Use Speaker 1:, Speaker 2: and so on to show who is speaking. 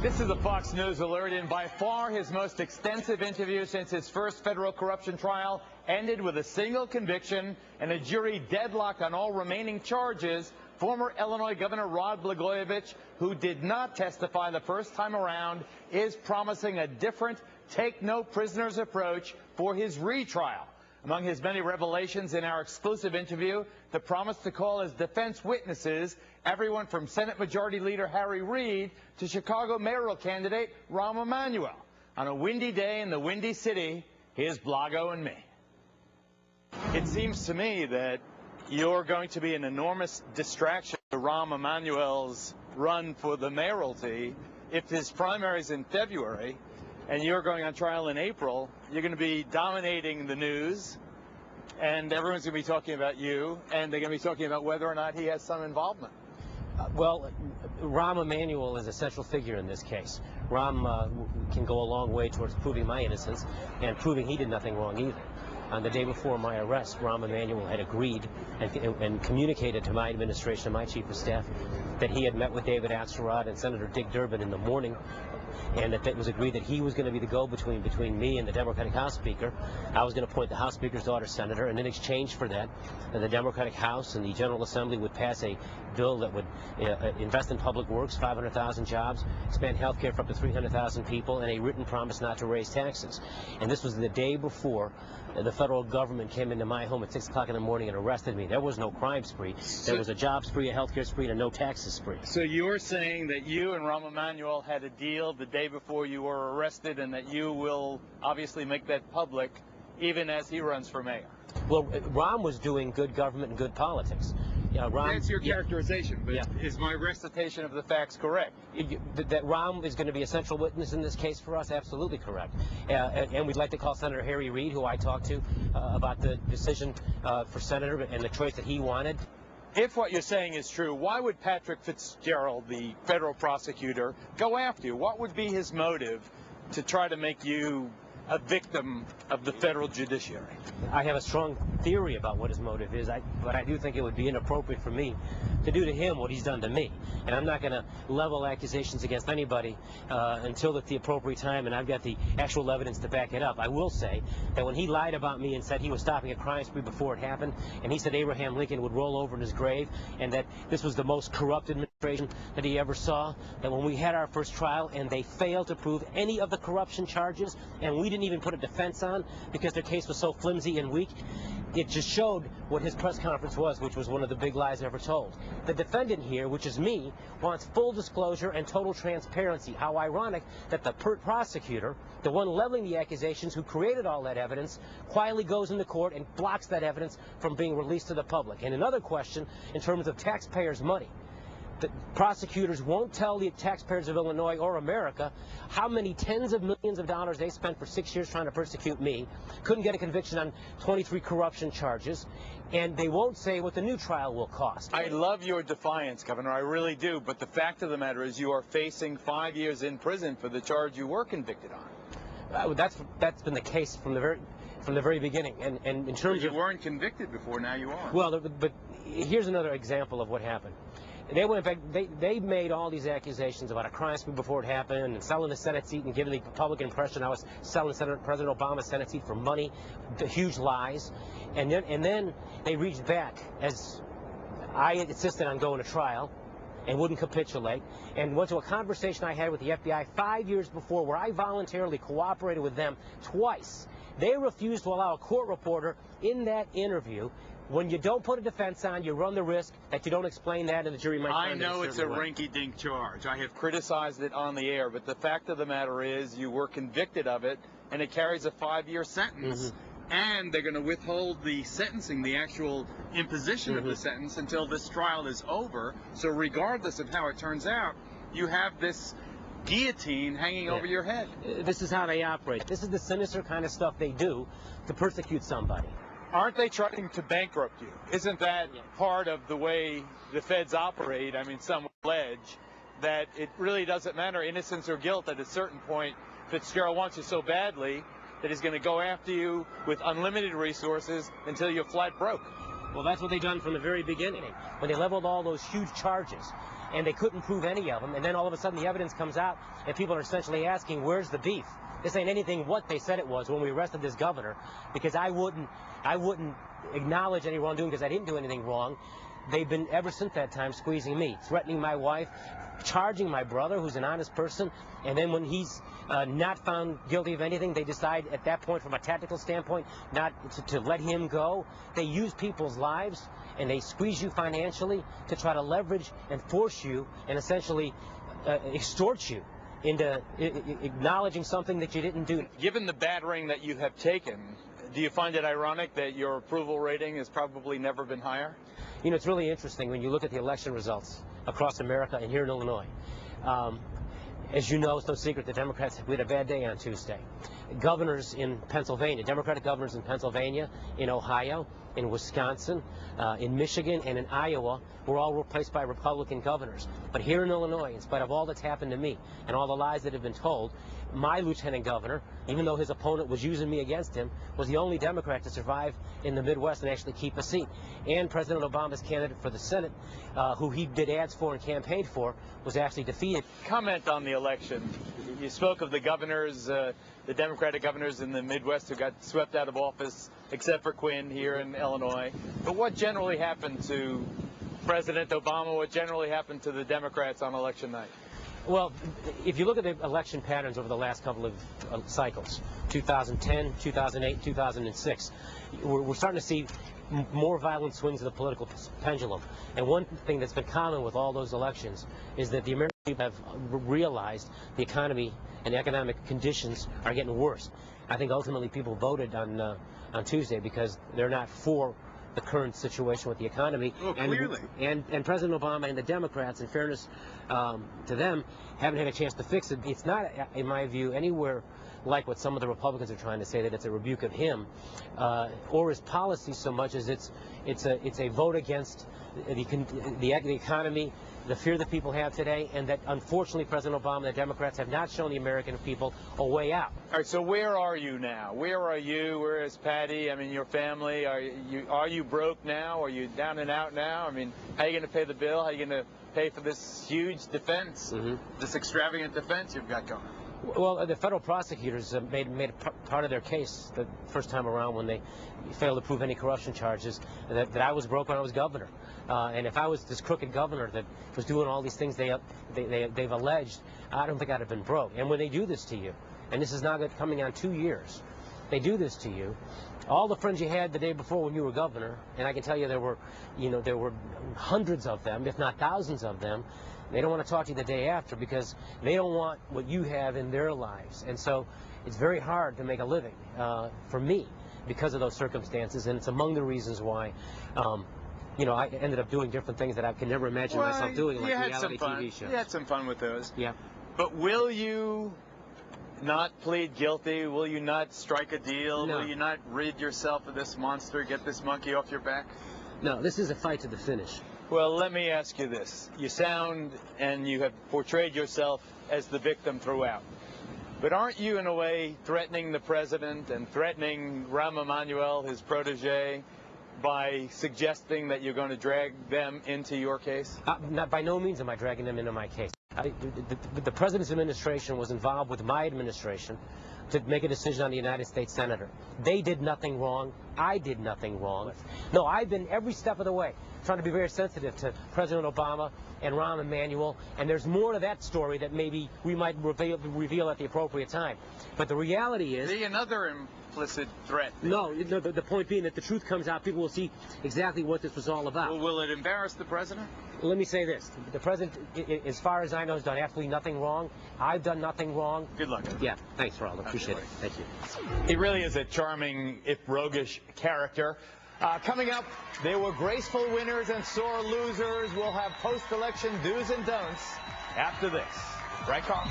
Speaker 1: This is a Fox News alert, and by far his most extensive interview since his first federal corruption trial ended with a single conviction and a jury deadlock on all remaining charges. Former Illinois Governor Rod Blagojevich, who did not testify the first time around, is promising a different take-no-prisoners approach for his retrial. Among his many revelations in our exclusive interview, the promise to call as defense witnesses everyone from Senate Majority Leader Harry Reid to Chicago mayoral candidate Rahm Emanuel. On a windy day in the Windy City, here's Blago and me. It seems to me that you're going to be an enormous distraction to Rahm Emanuel's run for the mayoralty. If his primary's in February and you're going on trial in April, you're going to be dominating the news, and everyone's going to be talking about you, and they're going to be talking about whether or not he has some involvement.
Speaker 2: Well, Rahm Emanuel is a central figure in this case. Rahm can go a long way towards proving my innocence and proving he did nothing wrong either. On the day before my arrest, Rahm Emanuel had agreed and communicated to my administration and my chief of staff that he had met with David Axelrod and Senator Dick Durbin in the morning, and that it was agreed that he was going to be the go-between between me and the Democratic House Speaker. I was going to appoint the House Speaker's daughter senator, and in exchange for that, the Democratic House and the General Assembly would pass a bill that would invest in public works, 500,000 jobs, expand health care for up to 300,000 people, and a written promise not to raise taxes. And this was the day before the federal government came into my home at 6 o'clock in the morning and arrested me. There was no crime spree. There was a job spree, a health care spree, and a no taxes spree.
Speaker 1: So you're saying that you and Rahm Emanuel had a deal the day before you were arrested, and that you will obviously make that public even as he runs for mayor?
Speaker 2: Well, Rahm was doing good government and good politics.
Speaker 1: That's your characterization, but is my recitation of the facts correct?
Speaker 2: That Rahm is going to be a central witness in this case for us, absolutely correct. And we'd like to call Senator Harry Reid, who I talked to about the decision for senator and the choice that he wanted.
Speaker 1: If what you're saying is true, why would Patrick Fitzgerald, the federal prosecutor, go after you? What would be his motive to try to make you a victim of the federal judiciary?
Speaker 2: I have a strong theory about what his motive is, but I do think it would be inappropriate for me to do to him what he's done to me. And I'm not going to level accusations against anybody until at the appropriate time, and I've got the actual evidence to back it up. I will say that when he lied about me and said he was stopping a crime spree before it happened, and he said Abraham Lincoln would roll over in his grave, and that this was the most corrupt administration that he ever saw, that when we had our first trial and they failed to prove any of the corruption charges, and we didn't even put a defense on because their case was so flimsy and weak, it just showed what his press conference was, which was one of the big lies ever told. The defendant here, which is me, wants full disclosure and total transparency. How ironic that the prosecutor, the one leveling the accusations, who created all that evidence, quietly goes into court and blocks that evidence from being released to the public. And another question in terms of taxpayers' money. The prosecutors won't tell the taxpayers of Illinois or America how many tens of millions of dollars they spent for 6 years trying to persecute me, couldn't get a conviction on 23 corruption charges, and they won't say what the new trial will cost.
Speaker 1: I love your defiance, Governor, I really do, but the fact of the matter is you are facing 5 years in prison for the charge you were convicted on.
Speaker 2: That's been the case from the very beginning, and in terms
Speaker 1: of... You weren't convicted before, now you are.
Speaker 2: Well, but here's another example of what happened. They went back. They made all these accusations about a crime spree before it happened, and selling the Senate seat and giving the public impression I was selling President Obama's Senate seat for money, the huge lies, and then they reached back as I insisted on going to trial and wouldn't capitulate, and went to a conversation I had with the FBI 5 years before where I voluntarily cooperated with them twice. They refused to allow a court reporter in that interview. When you don't put a defense on, you run the risk that you don't explain that, and the jury might find it.
Speaker 1: I know it's a rinky-dink charge. I have criticized it on the air, but the fact of the matter is you were convicted of it, and it carries a 5-year sentence. And they're going to withhold the sentencing, the actual imposition of the sentence, until this trial is over. So regardless of how it turns out, you have this guillotine hanging over your head.
Speaker 2: This is how they operate. This is the sinister kind of stuff they do to persecute somebody.
Speaker 1: Aren't they trying to bankrupt you? Isn't that part of the way the feds operate? I mean, some will allege that it really doesn't matter, innocence or guilt. At a certain point, Fitzgerald wants you so badly that he's going to go after you with unlimited resources until you're flat broke.
Speaker 2: Well, that's what they've done from the very beginning. When they leveled all those huge charges, and they couldn't prove any of them. And then all of a sudden the evidence comes out, and people are essentially asking, where's the beef? This ain't anything what they said it was when we arrested this governor, because I wouldn't acknowledge any wrongdoing because I didn't do anything wrong. They've been, ever since that time, squeezing me, threatening my wife, charging my brother, who's an honest person, and then when he's not found guilty of anything, they decide at that point, from a tactical standpoint, not to let him go. They use people's lives, and they squeeze you financially to try to leverage and force you and essentially extort you into acknowledging something that you didn't do.
Speaker 1: Given the battering that you have taken, do you find it ironic that your approval rating has probably never been higher?
Speaker 2: You know, it's really interesting when you look at the election results across America and here in Illinois. As you know, it's no secret the Democrats, we had a bad day on Tuesday. Governors in Pennsylvania, Democratic governors in Pennsylvania, in Ohio, in Wisconsin, in Michigan, and in Iowa were all replaced by Republican governors. But here in Illinois, in spite of all that's happened to me and all the lies that have been told, my lieutenant governor, even though his opponent was using me against him, was the only Democrat to survive in the Midwest and actually keep a seat. And President Obama's candidate for the Senate, who he did ads for and campaigned for, was actually defeated.
Speaker 1: Comment on the election. You spoke of the governors, the Democratic governors in the Midwest who got swept out of office, except for Quinn here in Illinois. But what generally happened to President Obama? What generally happened to the Democrats on election night?
Speaker 2: Well, if you look at the election patterns over the last couple of cycles, 2010, 2008, 2006, we're starting to see more violent swings of the political pendulum. And one thing that's been common with all those elections is that the American people have realized the economy and economic conditions are getting worse. I think ultimately people voted on Tuesday because they're not for the current situation with the economy.
Speaker 1: Oh, clearly.
Speaker 2: And President Obama and the Democrats, in fairness to them, haven't had a chance to fix it. It's not, in my view, anywhere like what some of the Republicans are trying to say, that it's a rebuke of him or his policies so much as it's a vote against the economy, the fear that people have today, and that unfortunately President Obama and the Democrats have not shown the American people a way out.
Speaker 1: All right, so where are you now? Where are you? Where is Patty? I mean, your family? Are you broke now? Are you down and out now? I mean, how are you going to pay the bill? How are you going to pay for this huge defense, this extravagant defense you've got going?
Speaker 2: Well, the federal prosecutors made part of their case the first time around when they failed to prove any corruption charges that I was broke when I was governor. And if I was this crooked governor that was doing all these things they've alleged, I don't think I'd have been broke. And when they do this to you, and this is now coming on 2 years, they do this to you, all the friends you had the day before when you were governor, and I can tell you there were hundreds of them, if not thousands of them, they don't want to talk to you the day after because they don't want what you have in their lives. And so it's very hard to make a living for me because of those circumstances, and it's among the reasons why I ended up doing different things that I can never imagine myself doing, like reality TV shows.
Speaker 1: You had some fun with those.
Speaker 2: Yeah.
Speaker 1: But will you not plead guilty? Will you not strike a deal?
Speaker 2: No.
Speaker 1: Will you not rid yourself of this monster, get this monkey off your back?
Speaker 2: No, this is a fight to the finish.
Speaker 1: Well, let me ask you this. You sound and you have portrayed yourself as the victim throughout. But aren't you, in a way, threatening the president and threatening Rahm Emanuel, his protege, by suggesting that you're going to drag them into your case?
Speaker 2: By no means am I dragging them into my case. The president's administration was involved with my administration to make a decision on the United States Senator. They did nothing wrong. I did nothing wrong. No, I've been every step of the way trying to be very sensitive to President Obama and Rahm Emanuel, and there's more to that story that maybe we might reveal at the appropriate time. But the reality is...
Speaker 1: See, another implicit threat.
Speaker 2: No, the point being that the truth comes out, people will see exactly what this was all about.
Speaker 1: Well, will it embarrass the president?
Speaker 2: Let me say this. The president, as far as I know, has done absolutely nothing wrong. I've done nothing wrong.
Speaker 1: Good luck.
Speaker 2: Yeah, thanks, Geraldo. Appreciate it. Thank you.
Speaker 1: He really is a charming, if roguish, character. Coming up, there were graceful winners and sore losers. We'll have post-election do's and don'ts after this. Right, Carl?